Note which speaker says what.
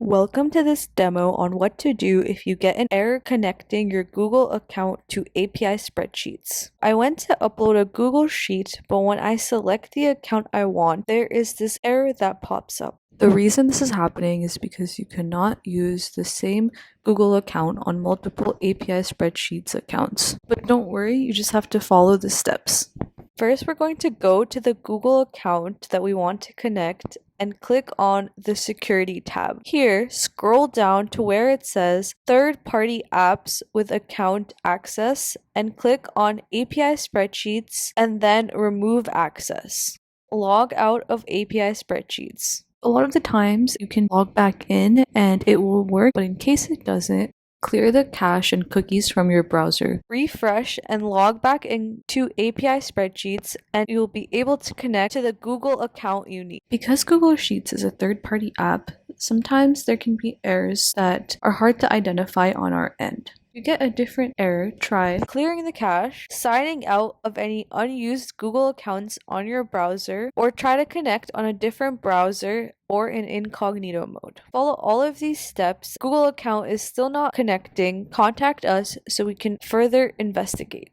Speaker 1: Welcome to this demo on what to do if you get an error connecting your Google account to API spreadsheets. I went to upload a Google Sheet, but when I select the account I want, there is this error that pops up. The reason this is happening is because you cannot use the same Google account on multiple API spreadsheets accounts. But don't worry, you just have to follow the steps. First, we're going to go to the Google account that we want to connect and click on the Security tab. Here, scroll down to where it says Third-Party Apps with Account Access and click on API Spreadsheets and then Remove Access. Log out of API Spreadsheets. A lot of the times you can log back in and it will work, but in case it doesn't, clear the cache and cookies from your browser. Refresh and log back into API Spreadsheets and you'll be able to connect to the Google account you need. Because Google Sheets is a third-party app, sometimes there can be errors that are hard to identify on our end. If you get a different error, try clearing the cache, signing out of any unused Google accounts on your browser, or try to connect on a different browser or in incognito mode. Follow all of these steps. Google account is still not connecting. Contact us so we can further investigate.